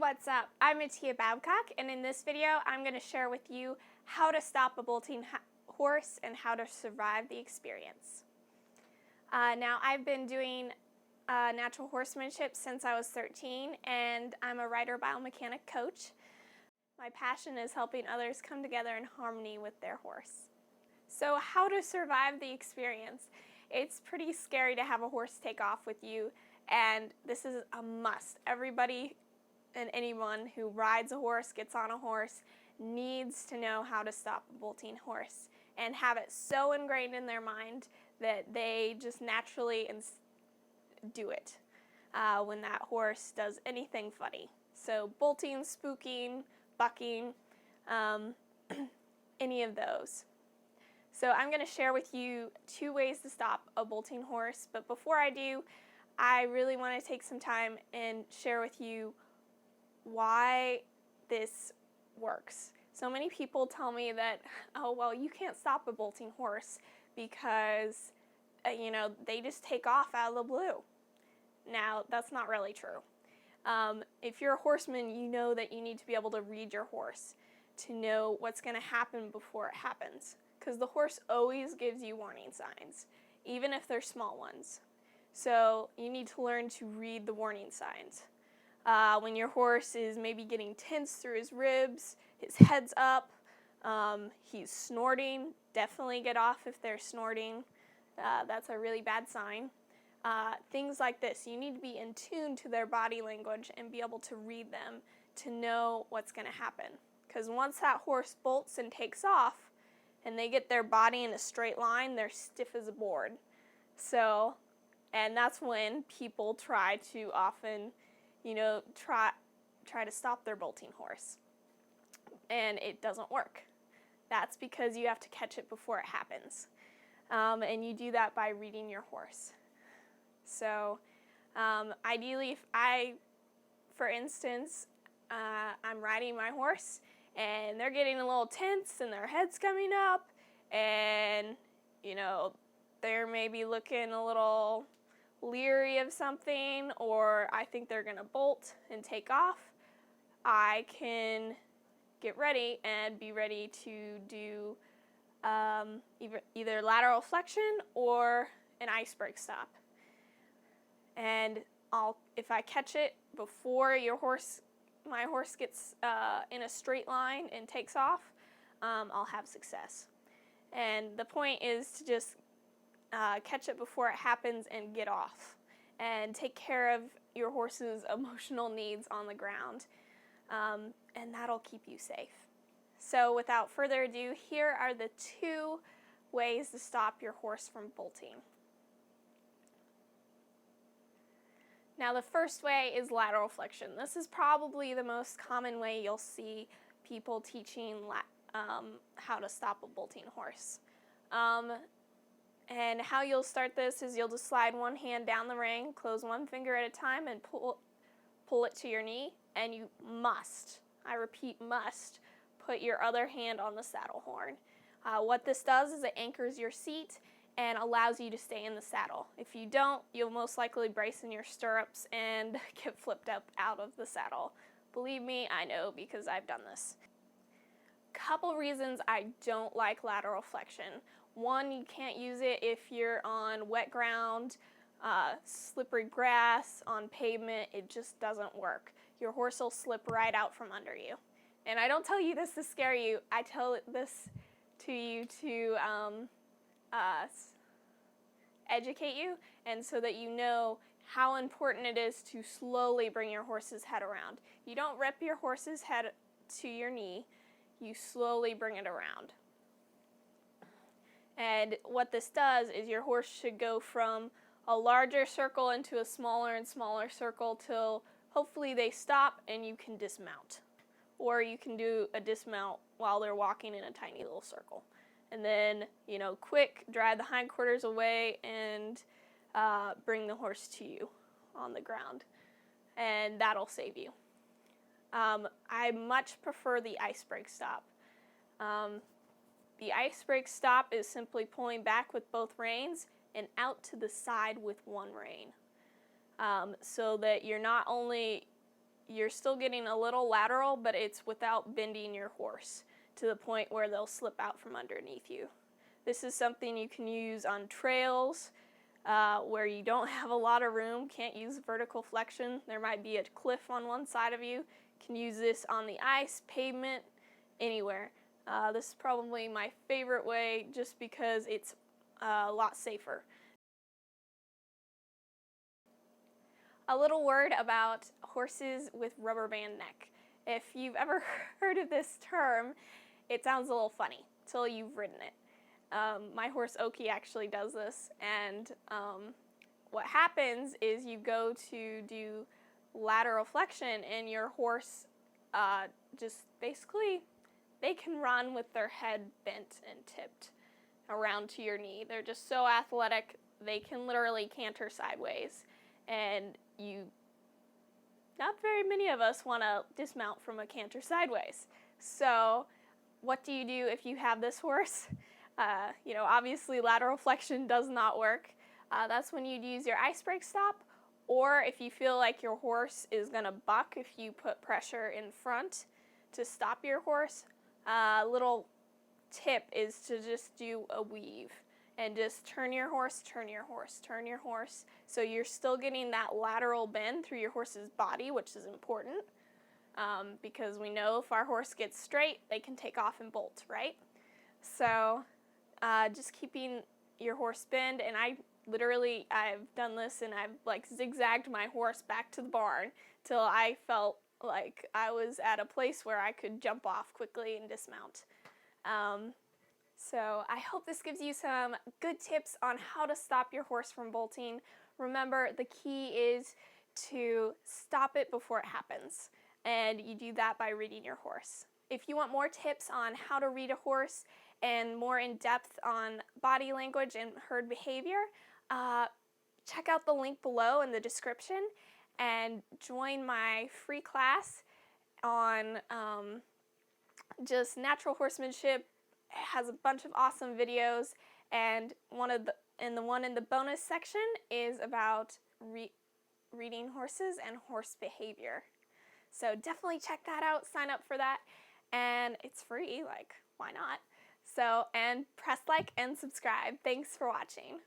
what's up? I'm Atia Babcock, and in this video I'm going to share with you how to stop a bolting horse and how to survive the experience. Now, I've been doing natural horsemanship since I was 13, and I'm a rider biomechanic coach. My passion is helping others come together in harmony with their horse. So how to survive the experience? It's pretty scary to have a horse take off with you, and this is a must. Everybody and anyone who rides a horse, gets on a horse, needs to know how to stop a bolting horse and have it so ingrained in their mind that they just naturally do it when that horse does anything funny. So bolting, spooking, bucking, any of those. So I'm going to share with you 2 ways to stop a bolting horse, but before I do, I really want to take some time and share with you why this works. So many people tell me that, oh, well, you can't stop a bolting horse because, they just take off out of the blue. Now, that's not really true. If you're a horseman, you know that you need to be able to read your horse to know what's going to happen before it happens, because the horse always gives you warning signs, even if they're small ones. So you need to learn to read the warning signs. When your horse is maybe getting tense through his ribs, his head's up, he's snorting, definitely get off if they're snorting. That's a really bad sign. Things like this, you need to be in tune to their body language and be able to read them to know what's going to happen. Because once that horse bolts and takes off and they get their body in a straight line, they're stiff as a board. And that's when people try to often try to stop their bolting horse, and it doesn't work. That's because you have to catch it before it happens, and you do that by reading your horse. So ideally, for instance, I'm riding my horse and they're getting a little tense and their head's coming up, and they're maybe looking a little leery of something, or I think they're going to bolt and take off, I can get ready and be ready to do either lateral flexion or an ice break stop. And if I catch it before my horse gets in a straight line and takes off, I'll have success. And the point is to just catch it before it happens and get off, and take care of your horse's emotional needs on the ground, and that'll keep you safe. So without further ado, here are the 2 ways to stop your horse from bolting. Now, the first way is lateral flexion. This is probably the most common way you'll see people teaching how to stop a bolting horse. And how you'll start this is you'll just slide one hand down the rein, close one finger at a time, and pull it to your knee. And you must, I repeat, must, put your other hand on the saddle horn. What this does is it anchors your seat and allows you to stay in the saddle. If you don't, you'll most likely brace in your stirrups and get flipped up out of the saddle. Believe me, I know, because I've done this. Couple reasons I don't like lateral flexion. One, you can't use it if you're on wet ground, slippery grass, on pavement. It just doesn't work. Your horse will slip right out from under you. And I don't tell you this to scare you. I tell this to you to educate you, and so that you know how important it is to slowly bring your horse's head around. You don't rip your horse's head to your knee. You slowly bring it around. And what this does is your horse should go from a larger circle into a smaller and smaller circle till hopefully they stop and you can dismount. Or you can do a dismount while they're walking in a tiny little circle. And then, quick, drive the hindquarters away and bring the horse to you on the ground. And that'll save you. I much prefer the ice break stop. The ice break stop is simply pulling back with both reins and out to the side with one rein. So that you're not only you're still getting a little lateral, but it's without bending your horse to the point where they'll slip out from underneath you. This is something you can use on trails where you don't have a lot of room, can't use vertical flexion. There might be a cliff on one side of you. You can use this on the ice, pavement, anywhere. This is probably my favorite way just because it's a lot safer. A little word about horses with rubberband neck. If you've ever heard of this term, it sounds a little funny till you've ridden it. My horse Oki actually does this, and what happens is you go to do lateral flexion and your horse just basically, they can run with their head bent and tipped around to your knee. They're just so athletic, they can literally canter sideways, and not very many of us want to dismount from a canter sideways. So what do you do if you have this horse? Obviously lateral flexion does not work. That's when you'd use your ice break stop, or if you feel like your horse is going to buck, if you put pressure in front to stop your horse, a little tip is to just do a weave and just turn your horse, turn your horse, turn your horse. So you're still getting that lateral bend through your horse's body, which is important because we know if our horse gets straight, they can take off and bolt, right? So just keeping your horse bend, and I've done this and I've like zigzagged my horse back to the barn till I felt like I was at a place where I could jump off quickly and dismount. So I hope this gives you some good tips on how to stop your horse from bolting. Remember, the key is to stop it before it happens, and you do that by reading your horse. If you want more tips on how to read a horse and more in depth on body language and herd behavior, check out the link below in the description and join my free class on just natural horsemanship. It has a bunch of awesome videos, and the one in the bonus section is about reading horses and horse behavior. So definitely check that out, sign up for that, and it's free, like why not? So, and press like and subscribe. Thanks for watching.